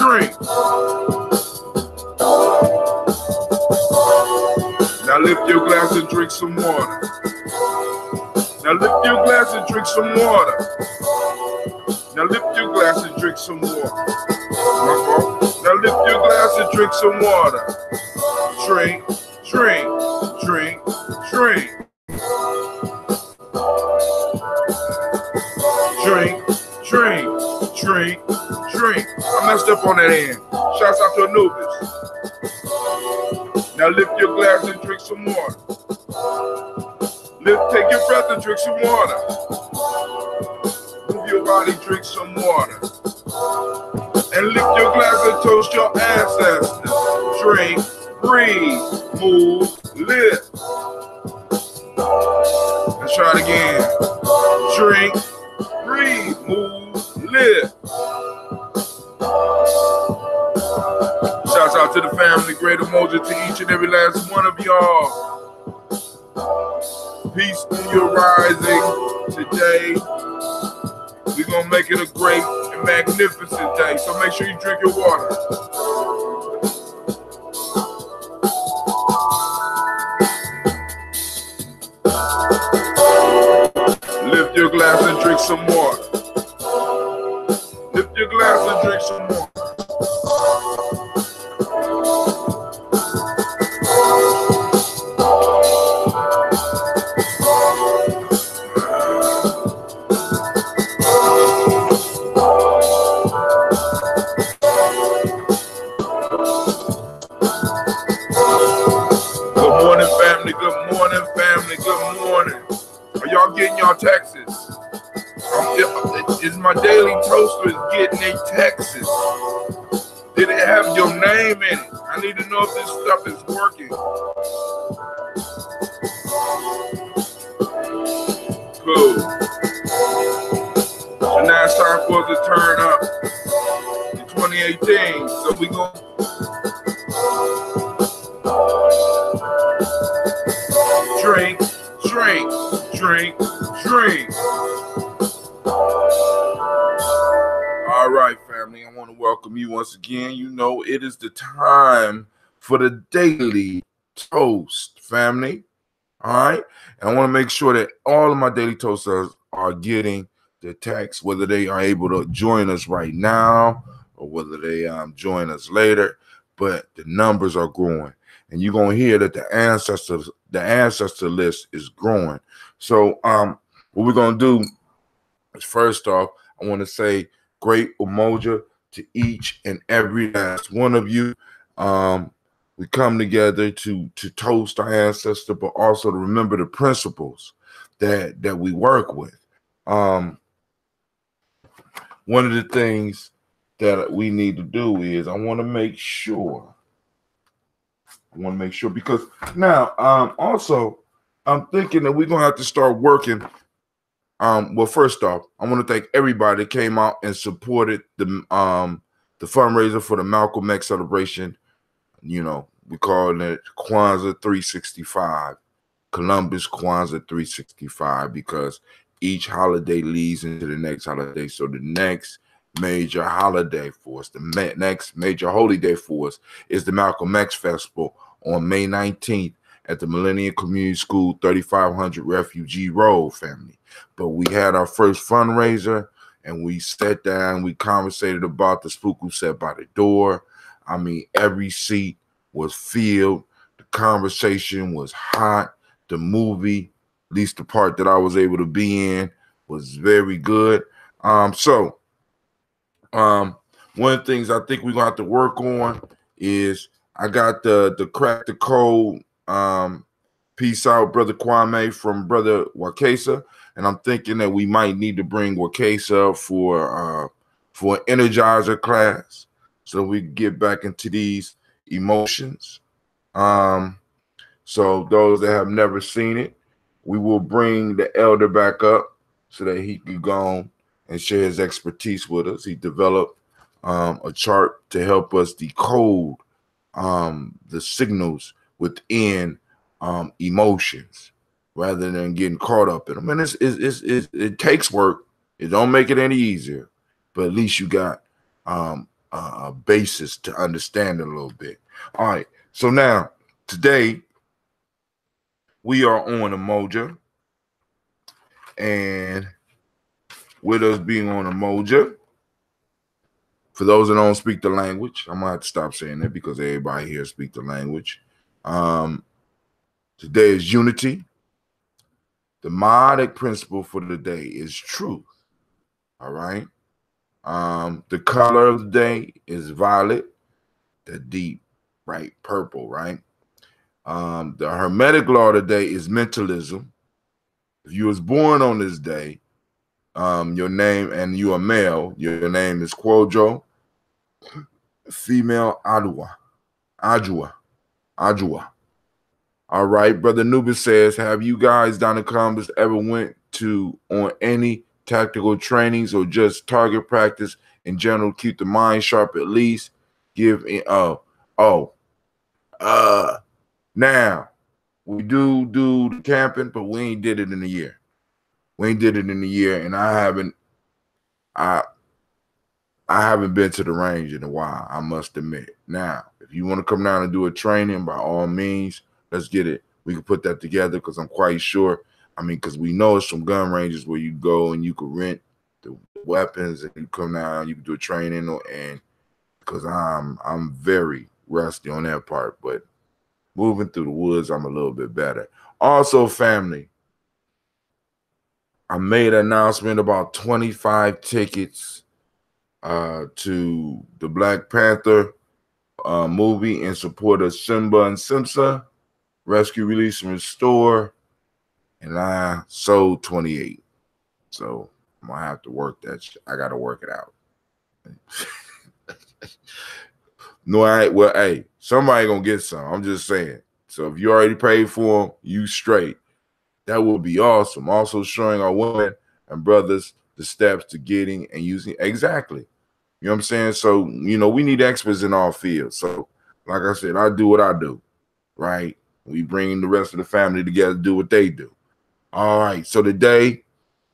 drink. Now lift your glass and drink some water. Now lift your glass and drink some water. Now lift your glass and drink some water. Now lift your glass and drink some water. Drink, drink, drink, drink. Drink, drink, drink, drink. I messed up on that end. Shouts out to Anubis. Now lift your glass and drink some water. Take your breath and drink some water. Move your body, drink some water. And lift your glass and toast your ancestors. Drink, breathe, move, live. Let's try it again. Drink, breathe, move, live. Shouts out to the family, great Umoja, to each and every last one of y'all. Peace in your rising today. We're going to make it a great and magnificent day. So make sure you drink your water. Lift your glass and drink some water. Lift your glass and drink some water. Getting your taxes. Is my daily toaster is getting a Texas? Did it have your name in it? I need to know if this stuff is working. Cool. So now it's time for us to turn up in 2018. So we gonna drink, drink, drink, drink. All right, family, I want to welcome you once again. You know, it is the time for the daily toast, family. All right. And I want to make sure that all of my daily toasters are getting the text, whether they are able to join us right now or whether they join us later. But the numbers are growing. And you're going to hear that the ancestor list is growing. So what we're going to do is, first off, I want to say great Umoja to each and every last one of you. We come together to toast our ancestor, but also to remember the principles that we work with. One of the things that we need to do is I want to make sure, because now also I'm thinking that we're gonna have to start working. Well, first off, I want to thank everybody that came out and supported the fundraiser for the Malcolm X celebration. You know, we call it Kwanzaa 365, Columbus Kwanzaa 365, because each holiday leads into the next holiday. So the next major holiday for us, the next major holy day for us, is the Malcolm X Festival on May 19th at the Millennium Community School, 3500 Refugee Road, family. But we had our first fundraiser, and we sat down, we conversated about the spook who sat by the door. I mean, every seat was filled. The conversation was hot. The movie, at least the part that I was able to be in, was very good. One of the things I think we're gonna have to work on is I got the Crack the Code peace out, Brother Kwame, from Brother Wakesa, and I'm thinking that we might need to bring Wakesa for an energizer class so we can get back into these emotions. So those that have never seen it, we will bring the elder back up so that he can go on and share his expertise with us. He developed a chart to help us decode the signals within emotions rather than getting caught up in them. And it takes work. It don't make it any easier, but at least you got basis to understand it a little bit. All right. So now, today, we are on Umoja. And with us being on Umoja, for those that don't speak the language, I'm going to have to stop saying that because everybody here speak the language. Today is unity. The modic principle for the day is truth. All right. The color of the day is violet, the deep, bright purple, right? The hermetic law of the day is mentalism. If you was born on this day, your name, and you are male, your name is Quojo, female Ajua. All right, Brother Nubis says, have you guys down in Columbus ever went on any tactical trainings or just target practice in general? Keep the mind sharp at least. Now we do the camping, but we ain't did it in a year. And I haven't been to the range in a while, I must admit. Now, if you want to come down and do a training, by all means, let's get it. We can put that together because I'm quite sure. I mean, because we know it's some gun ranges where you go and you can rent the weapons and you come down, you can do a training, and because I'm very rusty on that part, but moving through the woods, I'm a little bit better. Also, family, I made an announcement about 25 tickets to the Black Panther movie in support of Simba and Simsa, Rescue, Release, and Restore, and I sold 28. So I'm gonna have to work that. I gotta work it out. Well, hey, somebody gonna get some. I'm just saying. So if you already paid for them, you straight. That would be awesome. Also showing our women and brothers the steps to getting and using. Exactly. You know what I'm saying? So, we need experts in all fields. So, like I said, I do what I do, right? We bring the rest of the family together to do what they do. All right. So today,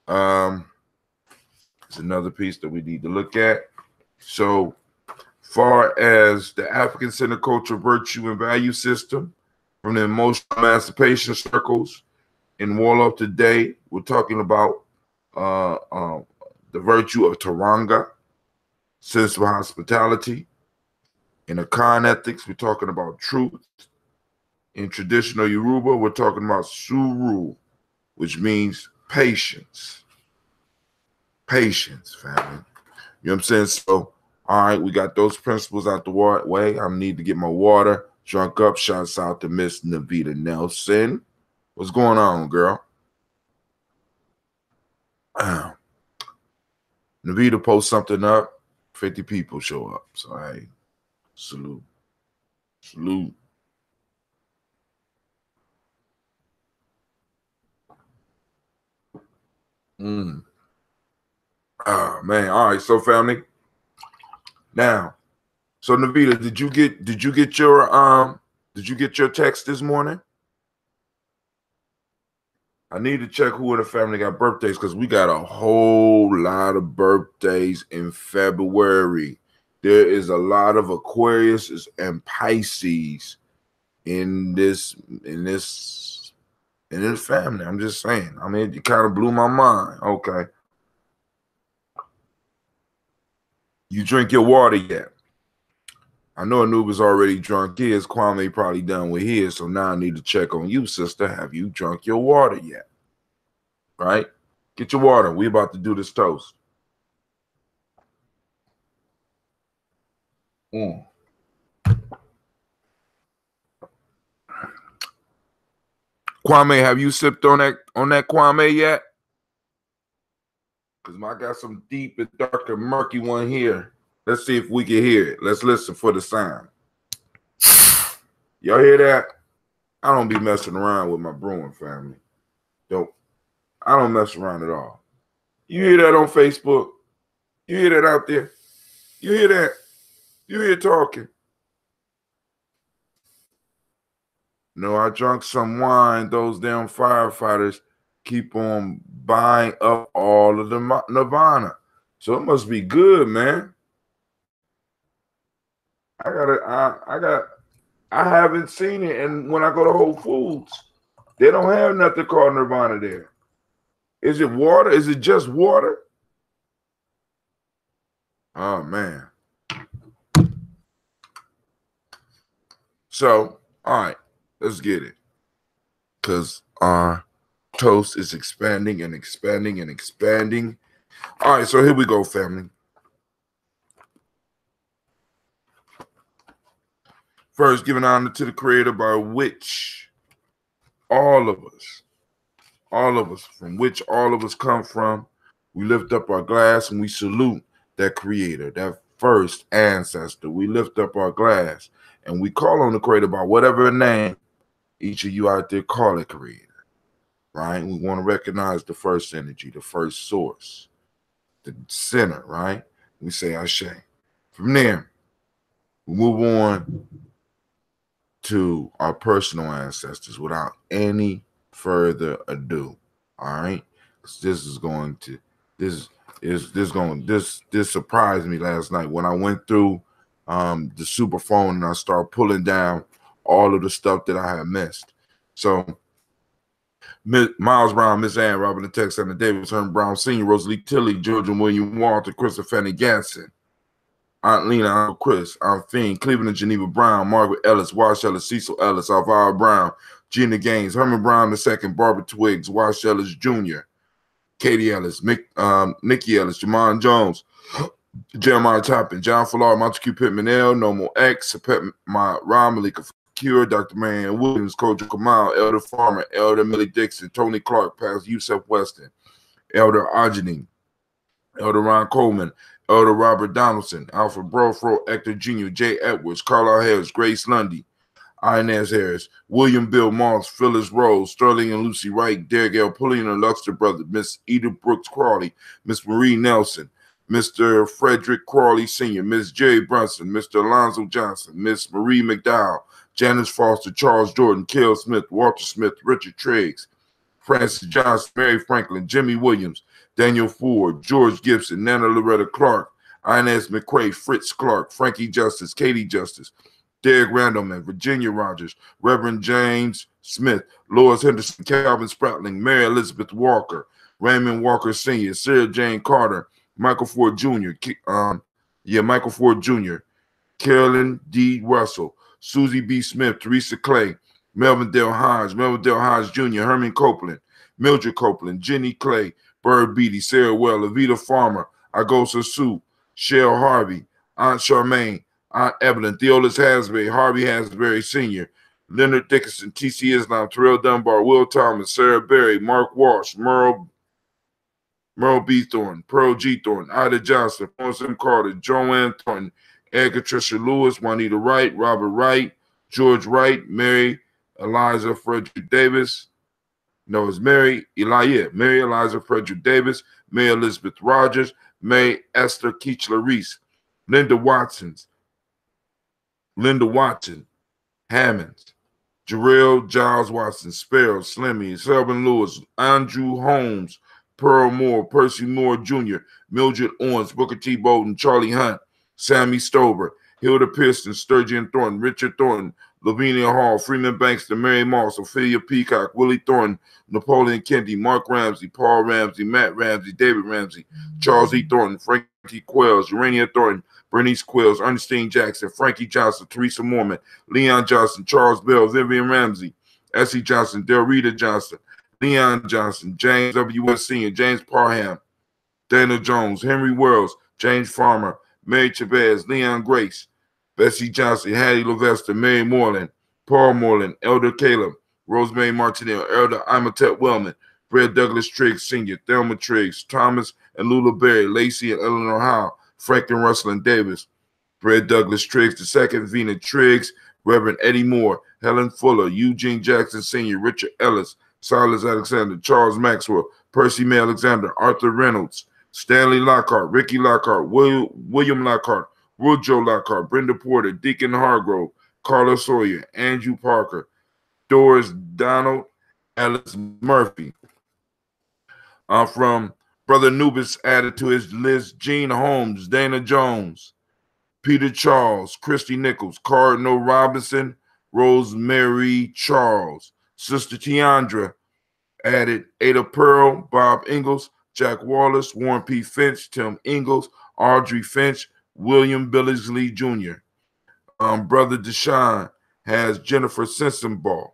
it's another piece that we need to look at. So, far as the African Center culture, virtue, and value system, from the emotional emancipation circles in Warlock today, we're talking about the virtue of Taranga, sense of hospitality. In Akan ethics, we're talking about truth. In traditional Yoruba, we're talking about suru, which means patience. Patience, family. You know what I'm saying? So, all right, we got those principles out the way. I need to get my water drunk up. Shouts out to Miss Navita Nelson. What's going on, girl? Navita posts something up. 50 people show up. So, hey, salute. Salute. Oh, man. All right. So, family. Now, so Navita, did you get your text this morning? I need to check who in the family got birthdays because we got a whole lot of birthdays in February. There is a lot of Aquarius and Pisces in this family. I'm just saying. I mean, it kind of blew my mind. Okay. You drink your water yet? I know Anubis already drunk his. Kwame probably done with his. So now I need to check on you, sister. Have you drunk your water yet? Right? Get your water. We about to do this toast. Kwame, have you sipped on that Kwame yet? Because I got some deep and dark and murky one here. Let's see if we can hear it. Let's listen for the sound. Y'all hear that? I don't be messing around with my brewing family. I don't mess around at all. You hear that on Facebook? You hear that out there? You hear that? You hear talking? No, I drunk some wine. Those damn firefighters keep on buying up all of the Nirvana. So it must be good, man. I haven't seen it, and when I go to Whole Foods, they don't have nothing called Nirvana there. Is it water? Is it just water? Oh man. So, all right, let's get it. Cause our toast is expanding and expanding and expanding. All right, so here we go, family. First, giving honor to the Creator by which all of us, from which all of us come from, we lift up our glass and we salute that Creator, that first ancestor. We lift up our glass and we call on the Creator by whatever name each of you out there call it Creator, right? We want to recognize the first energy, the first source, the center, right? We say Ashe. From there, we move on to our personal ancestors without any further ado. All right, this surprised me last night when I went through the super phone and I started pulling down all of the stuff that I had missed. So Miles Brown, Miss Ann, Robert the Texan, Davis, Herman Brown Sr., Rosalie Tilley, George and William Walter, Christopher Fanny Ganson, Aunt Lena, Uncle Chris, Aunt Fiend, Cleveland and Geneva Brown, Margaret Ellis, Wash Ellis, Cecil Ellis, Alvara Brown, Gina Gaines, Herman Brown II, Barbara Twiggs, Wash Ellis Jr., Katie Ellis, Nikki Ellis, Jamon Jones, Jeremiah Toppin, John Falar, Montague Pittman L, Nomo X, Ron Malika Cure, Dr. Marianne Williams, Coach Kamal, Elder Farmer, Elder Millie Dixon, Tony Clark, Pastor Yusef Weston, Elder Arginine, Elder Ron Coleman, Elder Robert Donaldson, Alfred Brofro, Hector Jr., Jay Edwards, Carlisle Harris, Grace Lundy, Inez Harris, William Bill Moss, Phyllis Rose, Sterling and Lucy Wright, Derek L. Pulliam and Luxter Brothers, Miss Edith Brooks Crawley, Miss Marie Nelson, Mr. Frederick Crawley Sr., Miss Jerry Brunson, Mr. Alonzo Johnson, Miss Marie McDowell, Janice Foster, Charles Jordan, Kel Smith, Walter Smith, Richard Triggs, Francis Johnson, Mary Franklin, Jimmy Williams, Daniel Ford, George Gibson, Nana Loretta Clark, Inez McQuaid, Fritz Clark, Frankie Justice, Katie Justice, Derek Randleman, Virginia Rogers, Reverend James Smith, Lois Henderson, Calvin Spratling, Mary Elizabeth Walker, Raymond Walker Sr., Sarah Jane Carter, Michael Ford Jr., Michael Ford Jr., Carolyn D. Russell, Susie B. Smith, Teresa Clay, Melvin Dale Hodge Jr., Herman Copeland, Mildred Copeland, Jenny Clay, Bird Beatty, Sarah Well, Evita Farmer, Agosa Sue, Shell Harvey, Aunt Charmaine, Aunt Evelyn, Theolis Hasbury, Harvey Hasbury Sr., Leonard Dickinson, T.C. Islam, Terrell Dunbar, Will Thomas, Sarah Berry, Mark Walsh, Merle B. Thornton, Pearl G. Thornton, Ida Johnson, Florence M. Carter, Joanne Thornton, Edgar Tricia Lewis, Juanita Wright, Robert Wright, George Wright, Mary Eliza Frederick Davis. No, it's Mary Eliza Frederick Davis, Mary Elizabeth Rogers, Mary Esther Keechler Reese, Linda Watson, Hammonds, Jarrell Giles Watson, Sparrow, Slimmy, Selvin Lewis, Andrew Holmes, Pearl Moore, Percy Moore Jr., Mildred Owens, Booker T. Bolden, Charlie Hunt, Sammy Stover, Hilda Pearson, Sturgeon Thornton, Richard Thornton, Lavinia Hall, Freeman Bankston, Mary Moss, Ophelia Peacock, Willie Thornton, Napoleon Kennedy, Mark Ramsey, Paul Ramsey, Matt Ramsey, David Ramsey, Charles E. Thornton, Frankie Quells, Urania Thornton, Bernice Quills, Ernestine Jackson, Frankie Johnson, Teresa Mormon, Leon Johnson, Charles Bell, Vivian Ramsey, Essie Johnson, Del Rita Johnson, Leon Johnson, James W.S. Sr., James Parham, Dana Jones, Henry Wells, James Farmer, Mary Chavez, Leon Grace, Bessie Johnson, Hattie Levester, Mary Moreland, Paul Moreland, Elder Caleb, Rosemary Martinell, Elder Imatet Wellman, Fred Douglas Triggs Sr., Thelma Triggs, Thomas and Lula Berry, Lacey and Eleanor Howe, Frank and Russell Davis, Fred Douglas Triggs II, Vina Triggs, Reverend Eddie Moore, Helen Fuller, Eugene Jackson Sr., Richard Ellis, Silas Alexander, Charles Maxwell, Percy May Alexander, Arthur Reynolds, Stanley Lockhart, Ricky Lockhart, William Lockhart, Woodrow Lockhart, Brenda Porter, Deacon Hargrove, Carla Sawyer, Andrew Parker, Doris Donald, Alice Murphy. From Brother Nubis added to his list, Gene Holmes, Dana Jones, Peter Charles, Christy Nichols, Cardinal Robinson, Rosemary Charles. Sister Tiandra added Ada Pearl, Bob Ingalls, Jack Wallace, Warren P. Finch, Tim Ingalls, Audrey Finch, William Billingsley Jr. Brother Deshaun has Jennifer Sensenball.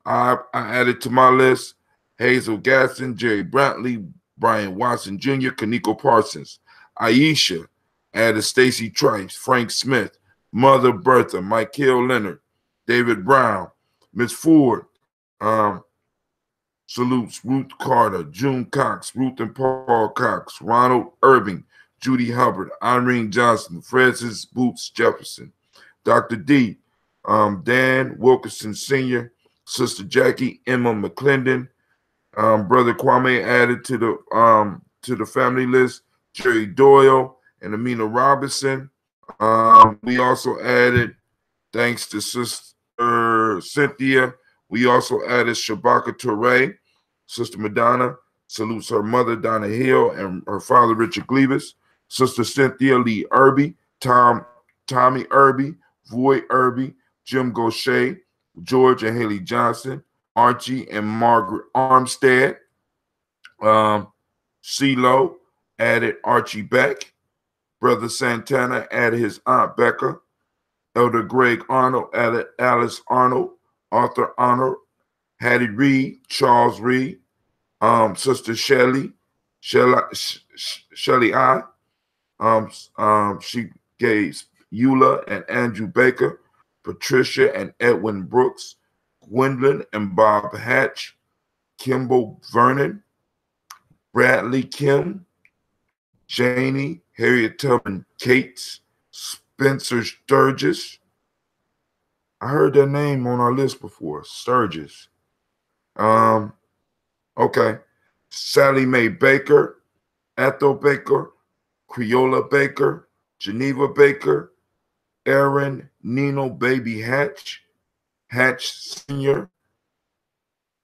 I added to my list Hazel Gaston, Jerry Brantley, Brian Watson Jr., Kaniko Parsons. Aisha added Stacy Trice, Frank Smith, Mother Bertha, Michael Leonard, David Brown, Miss Ford, salutes Ruth Carter, June Cox, Ruth and Paul Cox, Ronald Irving, Judy Hubbard, Irene Johnson, Francis Boots Jefferson, Dr. D, Dan Wilkerson Sr., Sister Jackie, Emma McClendon, Brother Kwame added to the family list, Jerry Doyle and Amina Robinson. We also added, thanks to Sister Cynthia, we also added Shabaka Toure. Sister Madonna salutes her mother, Donna Hill, and her father, Richard Gleavis. Sister Cynthia Lee Irby, Tommy Irby, Voy Irby, Jim Gaucher, George and Haley Johnson, Archie and Margaret Armstead. CeeLo added Archie Beck. Brother Santana added his Aunt Becca. Elder Greg Arnold added Alice Arnold. Arthur Arnold, Hattie Reed, Charles Reed. Sister Shelley I. She gave Eula and Andrew Baker, Patricia and Edwin Brooks, Gwendolyn and Bob Hatch, Kimball Vernon, Bradley Kim, Janie, Harriet Tubman Cates, Spencer Sturgis. I heard that name on our list before, Sturgis. Okay. Sally Mae Baker, Ethel Baker, Creola Baker, Geneva Baker, Aaron Nino Baby Hatch, Hatch Sr.,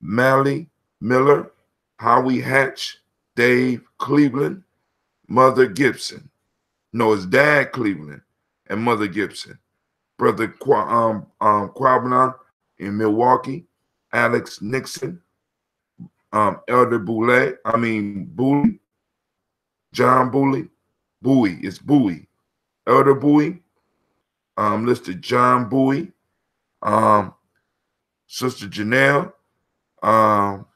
Mally Miller, Howie Hatch, Dave Cleveland, Mother Gibson. No, it's Dad Cleveland and Mother Gibson. Brother Quabana in Milwaukee, Alex Nixon, Elder Boulay, Bowie, John Bowie, it's Bowie, Elder Bowie, listed John Bowie, Sister Janelle, or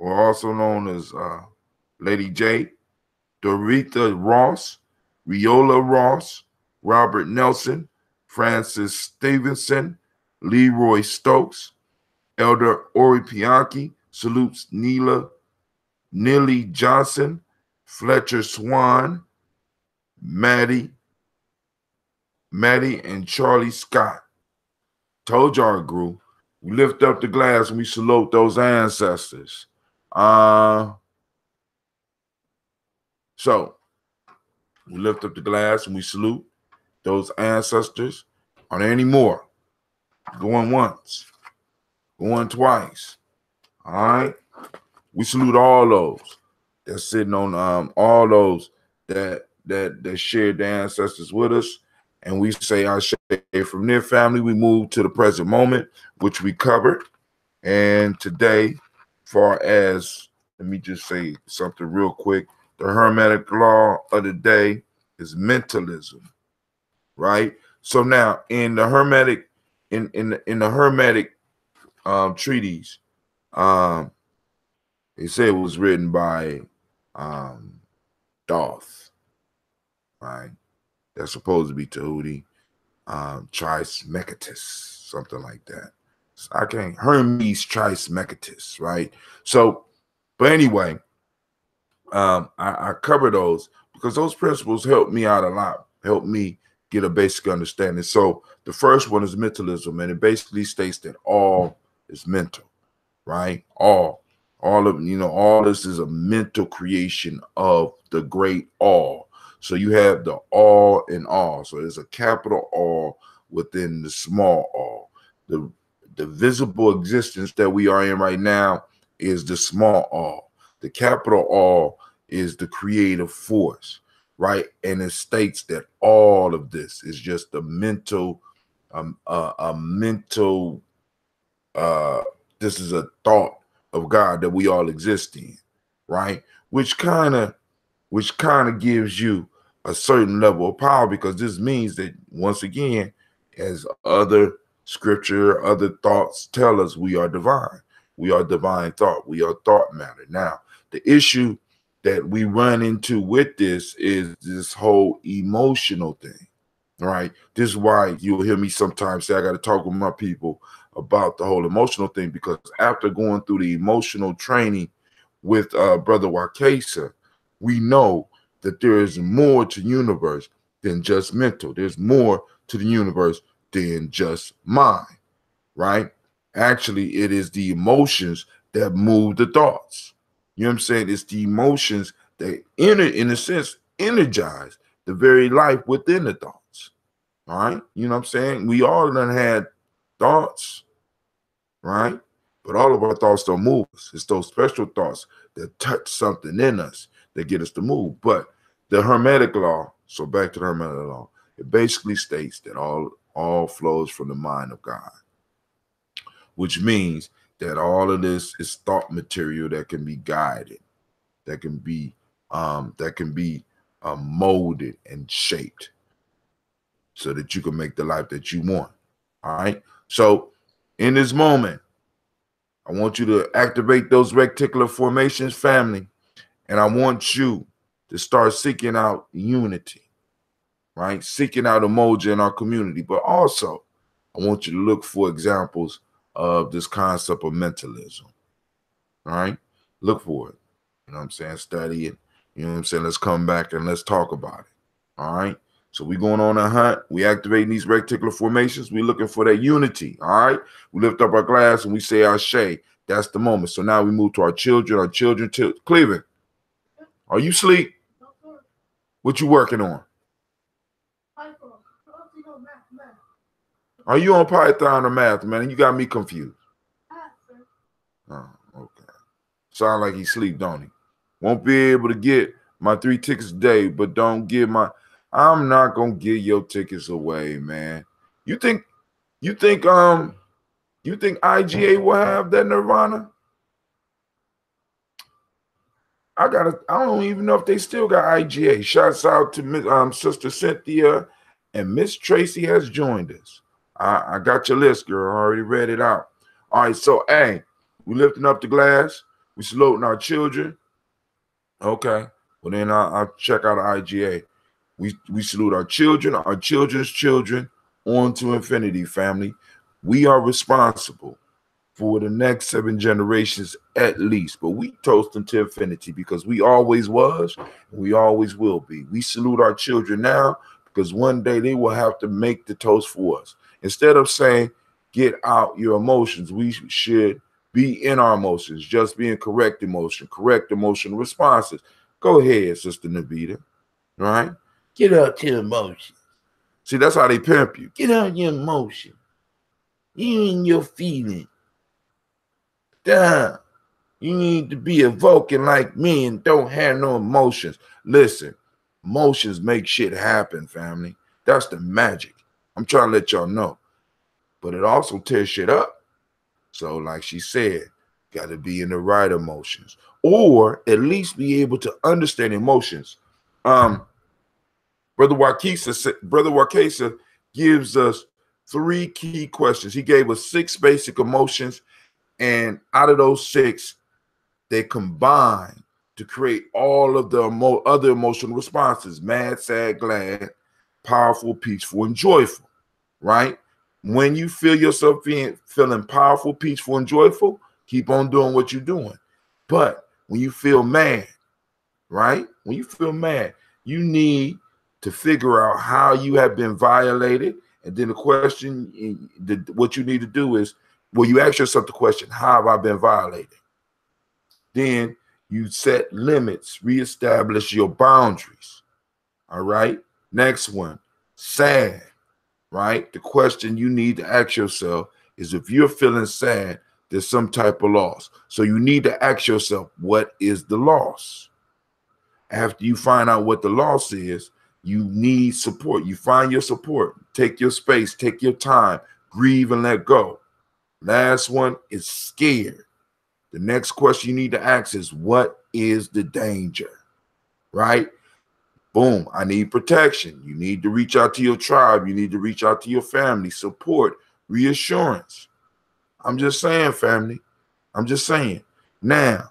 also known as Lady J, Doretha Ross, Riola Ross, Robert Nelson, Francis Stevenson, Leroy Stokes, Elder Ori Pianki, salutes Neely Johnson, Fletcher Swan, Maddie and Charlie Scott. Told y'all, grew. We lift up the glass and we salute those ancestors. So we lift up the glass and we salute those ancestors. Are there any more? Going once, going twice. All right. We salute all those that's sitting on all those that shared their ancestors with us. And we say our share from their family. We move to the present moment, which we covered. And today, far as, let me just say something real quick. The Hermetic law of the day is mentalism, right? So now in the Hermetic, in the Hermetic treatise, they say it was written by Thoth, right? That's supposed to be Tahuti, Trismegistus, something like that. So I can't, Hermes Trismegistus, right? So, but anyway, I cover those because those principles help me out a lot, help me get a basic understanding. So the first one is mentalism, and it basically states that all is mental, right? All of, all this is a mental creation of the great all. So you have the all in all. So there's a capital all within the small all. The visible existence that we are in right now is the small all. The capital all is the creative force. right? And it states that all of this is just a mental, this is a thought of God that we all exist in, right? Which kind of gives you a certain level of power, because this means that, once again, as other scripture, other thoughts tell us, we are divine. We are divine thought. We are thought matter. Now, the issue that we run into with this is this whole emotional thing, right? This is why you'll hear me sometimes say I got to talk with my people about the whole emotional thing, because after going through the emotional training with Brother Wakesa, we know that there is more to the universe than just mental. There's more to the universe than just mind, right? Actually, it is the emotions that move the thoughts. You know what I'm saying? It's the emotions that, in a sense, energize the very life within the thoughts. All right? You know what I'm saying? We all done had thoughts, right? But all of our thoughts don't move us. It's those special thoughts that touch something in us that get us to move. But the Hermetic law, so back to the Hermetic law, it basically states that all flows from the mind of God, which means that all of this is thought material that can be guided, that can be molded and shaped so that you can make the life that you want. All right. So in this moment, I want you to activate those reticular formations, family, and I want you to start seeking out unity, right? Seeking out Umoja in our community. But also, I want you to look for examples of this concept of mentalism, all right? Look for it. You know what I'm saying? Study it. You know what I'm saying? Let's come back and let's talk about it, all right? So we're going on a hunt. We activating these reticular formations. We're looking for that unity, all right? We lift up our glass and we say Ashe. That's the moment. So now we move to our children to Cleveland. Are you asleep? What you working on? Are you on Python or math, man? You got me confused. Oh, okay. Sound like he sleep, don't he? Won't be able to get my 3 tickets a day, but don't give my... I'm not gonna give your tickets away, man. You think IGA will have that Nirvana? I don't even know if they still got IGA. Shouts out to Sister Cynthia, and Miss Tracy has joined us. I got your list, girl. I already read it out. All right, so hey, we lifting up the glass. We saluting our children. Okay. Well, then I'll check out IGA. We salute our children, our children's children, on to infinity, family. We are responsible for the next 7 generations at least, but we toast them to infinity because we always was and we always will be. We salute our children now because one day they will have to make the toast for us. Instead of saying, get out your emotions, we should be in our emotions, just be in correct emotional responses. Go ahead, Sister Navita, right? Get out your emotions. See, that's how they pimp you. Get out your emotion. You in your feeling. Damn. You need to be a Vulcan like me and don't have no emotions. Listen, emotions make shit happen, family. That's the magic. I'm trying to let y'all know. But it also tears shit up. So like she said, got to be in the right emotions. Or at least be able to understand emotions. Brother Wakesa gives us 3 key questions. He gave us 6 basic emotions, and out of those 6, they combine to create all of the other emotional responses: mad, sad, glad, powerful, peaceful, and joyful, right? When you feel yourself feeling powerful, peaceful, and joyful, keep on doing what you're doing. But when you feel mad, right? When you feel mad, you need to figure out how you have been violated. And then the question, what you need to do is, well, you ask yourself the question, how have I been violated? Then you set limits, reestablish your boundaries. All right. Next one, sad, right? The question you need to ask yourself is, if you're feeling sad, there's some type of loss. So you need to ask yourself, what is the loss? After you find out what the loss is, you need support. You find your support. Take your space, take your time, grieve and let go. Last one is scared. The next question you need to ask is, what is the danger? Right? Boom, I need protection. You need to reach out to your tribe. You need to reach out to your family, support, reassurance. I'm just saying, family. I'm just saying. Now,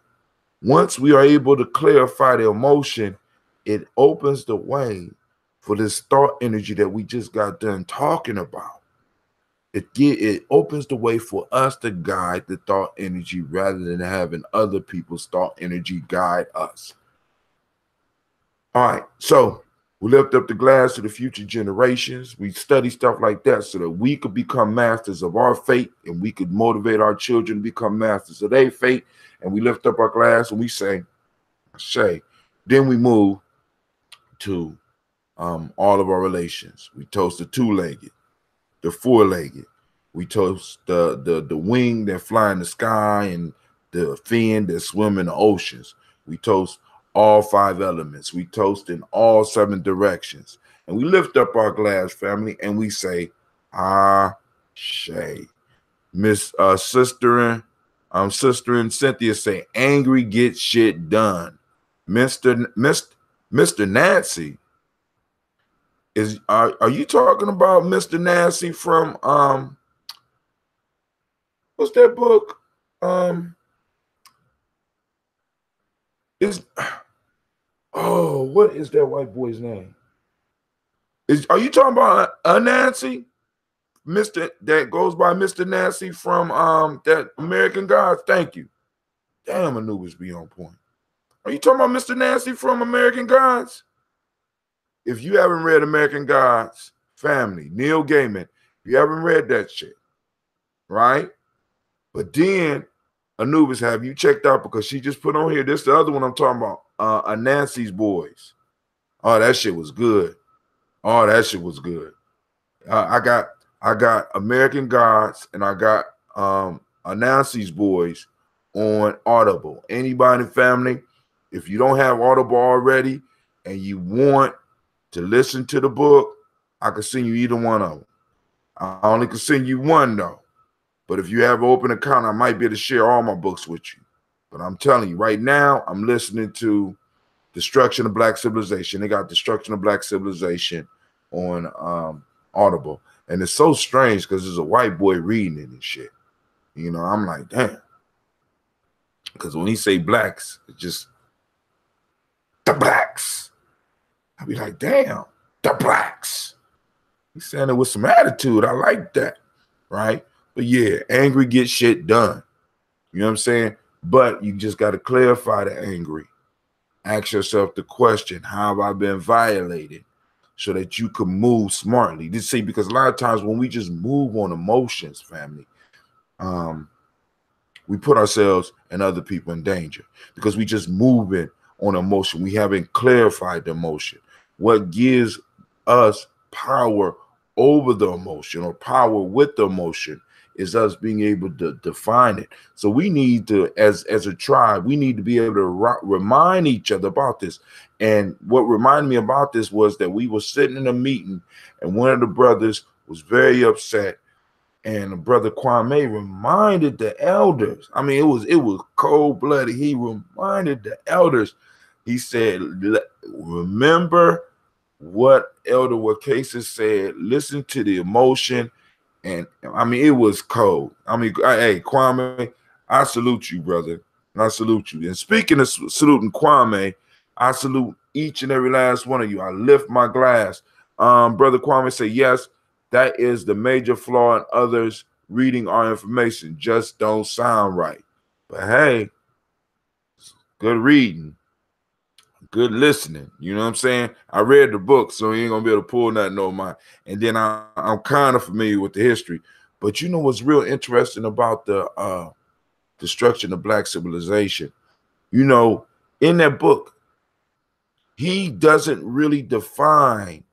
once we are able to clarify the emotion, it opens the way for this thought energy that we just got done talking about. It opens the way for us to guide the thought energy rather than having other people's thought energy guide us. All right, so we lift up the glass to the future generations. We study stuff like that so that we could become masters of our fate, and we could motivate our children to become masters of their fate. And we lift up our glass and we say, then we move to all of our relations. We toast the two-legged, the four-legged. We toast the wing that fly in the sky and the fin that swim in the oceans. We toast all five elements. We toast in all seven directions. And we lift up our glass, family, and we say, Ashe. Miss Sister and Cynthia say, angry get shit done. Mr. Nancy, are you talking about Mr. Nancy from what's that book? What is that white boy's name? Are you talking about Nancy? Mr. that goes by Mr. Nancy from that American Gods? Thank you. Damn, Anubis be on point. Are you talking about Mr. Nancy from American Gods? If you haven't read American Gods, family, Neil Gaiman, if you haven't read that shit, right? But then Anubis, have you checked out, because she just put on here, this the other one I'm talking about, Nancy's Boys. Oh, that shit was good. Oh, that shit was good. I got American Gods and I got Nancy's Boys on Audible. Anybody in the family, if you don't have Audible already and you want to listen to the book, I can send you either one of them. I only can send you one though. But if you have an open account, I might be able to share all my books with you. But I'm telling you, right now, I'm listening to Destruction of Black Civilization. They got Destruction of Black Civilization on Audible. And it's so strange because there's a white boy reading it and shit. You know, I'm like, damn. Because when he say blacks, it's just the blacks. I be like, damn, the blacks. He's saying it with some attitude. I like that, right? But yeah, angry get shit done. You know what I'm saying? But you just got to clarify the angry. Ask yourself the question, how have I been violated? So that you can move smartly. Just see, because a lot of times when we just move on emotions, family, we put ourselves and other people in danger because we just moving on emotion. We haven't clarified the emotion. What gives us power over the emotion or power with the emotion is us being able to define it. So we need to, as a tribe, we need to be able to remind each other about this. And what reminded me about this was that we were sitting in a meeting and one of the brothers was very upset. And the brother Kwame reminded the elders. I mean, it was cold-blooded. He reminded the elders. He said, remember what Elder Wakasa said, listen to the emotion. And I mean, it was cold. I mean, hey, Kwame, I salute you, brother. I salute you. And speaking of saluting Kwame, I salute each and every last one of you. I lift my glass. Brother Kwame said, yes, that is the major flaw in others reading our information. Just don't sound right. But hey, good reading. Good listening. You know what I'm saying? I read the book, so you ain't gonna be able to pull nothing on mine. And then I'm kind of familiar with the history. But you know what's real interesting about the destruction of Black civilization? You know, in that book, he doesn't really define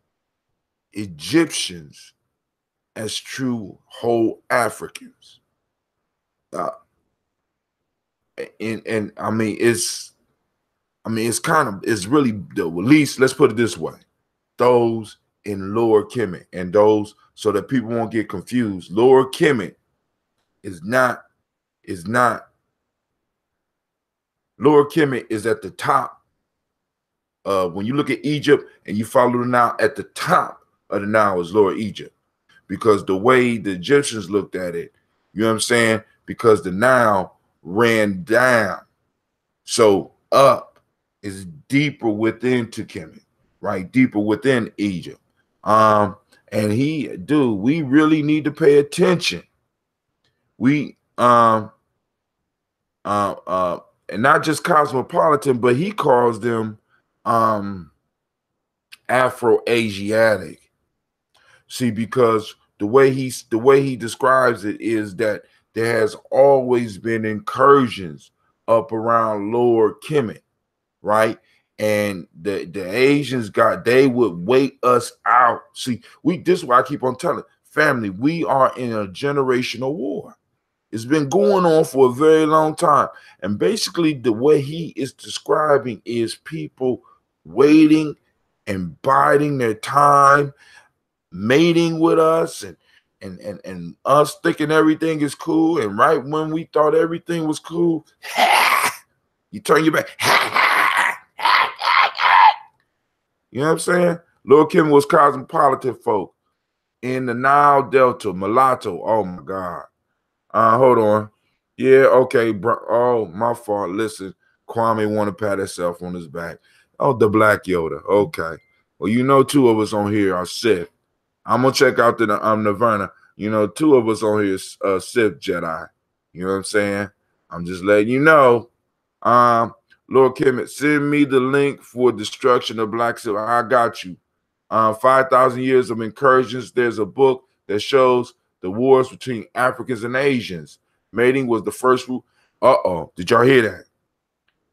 Egyptians as true whole Africans. And I mean, it's I mean, it's really the least, let's put it this way, those in Lower Kemet, and those, so that people won't get confused. Lower Kemet is not, Lower Kemet is at the top. When you look at Egypt and you follow the Nile, at the top of the Nile is Lower Egypt, because the way the Egyptians looked at it, you know what I'm saying? Because the Nile ran down. So up is deeper within to Kemet, right? Deeper within Egypt. And we really need to pay attention. We and not just cosmopolitan, but he calls them Afro-Asiatic. See, because the way he describes it is that there has always been incursions up around Lower Kemet, right? And the Asians they would wait us out. See, this is why I keep on telling family, we are in a generational war. It's been going on for a very long time. And basically the way he is describing is people waiting and biding their time, mating with us, and us thinking everything is cool. And right when we thought everything was cool, you turn your back. You know what I'm saying? Lil Kim was cosmopolitan folk in the Nile Delta, mulatto. Oh my God. Hold on. Yeah, okay, bro. Oh, my fault. Listen, Kwame want to pat himself on his back. Oh, the Black Yoda. Okay. Well, you know, two of us on here are Sith. I'm gonna check out the Nirvana. You know, two of us on here is Sith Jedi. You know what I'm saying? I'm just letting you know. Lord Kemet, send me the link for destruction of Black Sith. I got you. 5,000 years of incursions. There's a book that shows the wars between Africans and Asians. Mating was the first rule. Did y'all hear that?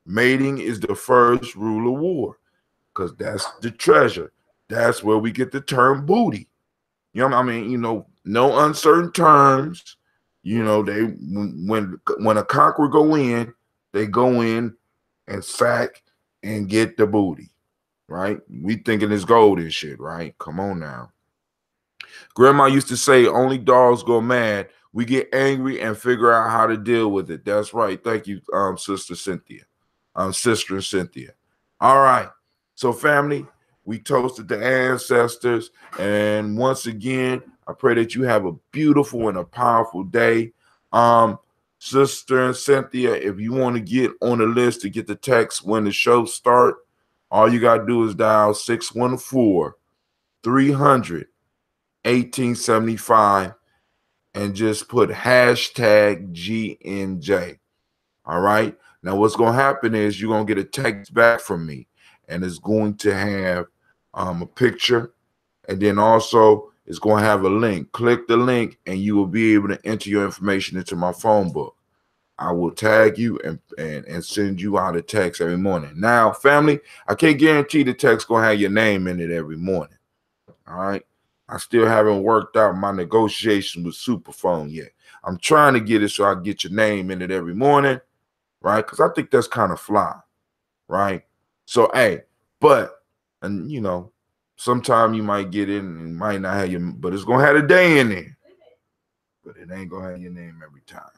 Mating is the first rule of war, because that's the treasure. That's where we get the term booty. You know what I mean? You know, no uncertain terms. You know, when a conqueror go in, they go in and sack and get the booty, right? We thinking it's gold and shit, right? Come on now. Grandma used to say, only dogs go mad. We get angry and figure out how to deal with it. That's right. Thank you, Sister Cynthia. Sister Cynthia. All right. So, family, we toasted the ancestors. And once again, I pray that you have a beautiful and a powerful day. Sister Cynthia, if you want to get on the list to get the text when the show start, all you got to do is dial 614-300-1875 and just put hashtag GNJ. All right. Now, what's going to happen is you're going to get a text back from me, and it's going to have a picture, and then also it's going to have a link. Click the link, and you will be able to enter your information into my phone book. I will tag you and send you out a text every morning. Now, family, I can't guarantee the text going to have your name in it every morning. All right. I still haven't worked out my negotiation with Superphone yet. I'm trying to get it so I get your name in it every morning. Right? Because I think that's kind of fly, right? So, hey, and you know, sometime you might get in and might not have but it's gonna have a day in there, but it ain't gonna have your name every time.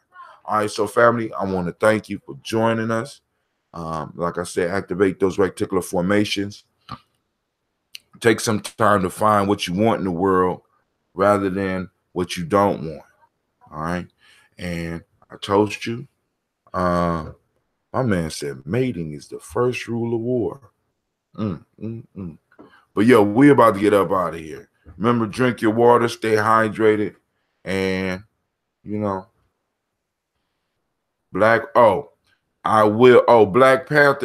All right, so family, I want to thank you for joining us. Like I said, activate those reticular formations. Take some time to find what you want in the world rather than what you don't want. All right, and I told you. My man said mating is the first rule of war. But yo, we about to get up out of here. Remember, drink your water, stay hydrated, and you know, Black Panther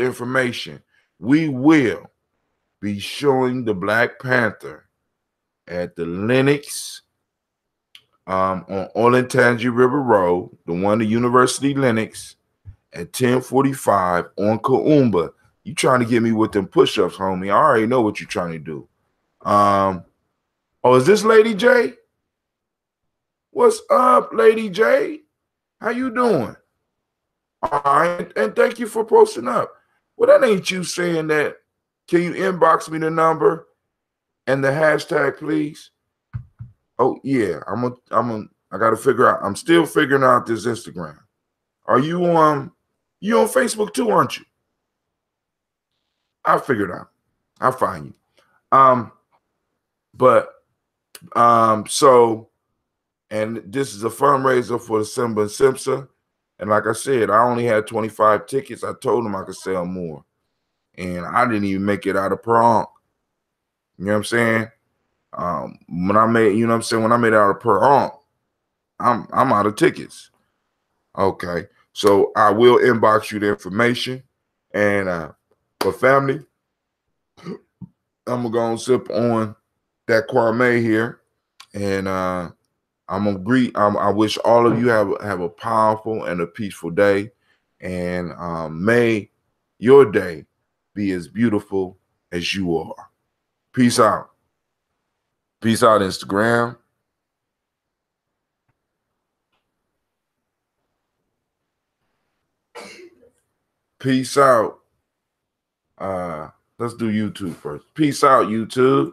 information. We will be showing the Black Panther at the Lenox on Olentangy River Road, the one at University Lenox, at 10:45 on Kaumba. You trying to get me with them push-ups, homie. I already know what you're trying to do. Is this Lady J? What's up, Lady J? How you doing? All right, and thank you for posting up. Well, that ain't you saying that. Can you inbox me the number and the hashtag, please? Oh yeah, I gotta figure out. I'm still figuring out this Instagram. Are you on Facebook too, aren't you? I'll figure it out. I'll find you. But so, and this is a fundraiser for the Simba and Simpson. And like I said, I only had 25 tickets. I told them I could sell more. And I didn't even make it out of per. You know what I'm saying? When I made, you know what I'm saying, when I made it out of per, I'm out of tickets. Okay. So I will inbox you the information. And for family, I'm gonna go and sip on that Kwame here. And I'm gonna greet. I wish all of you have a powerful and a peaceful day, and may your day be as beautiful as you are. Peace out. Peace out, Instagram. Peace out. Let's do YouTube first. Peace out, YouTube.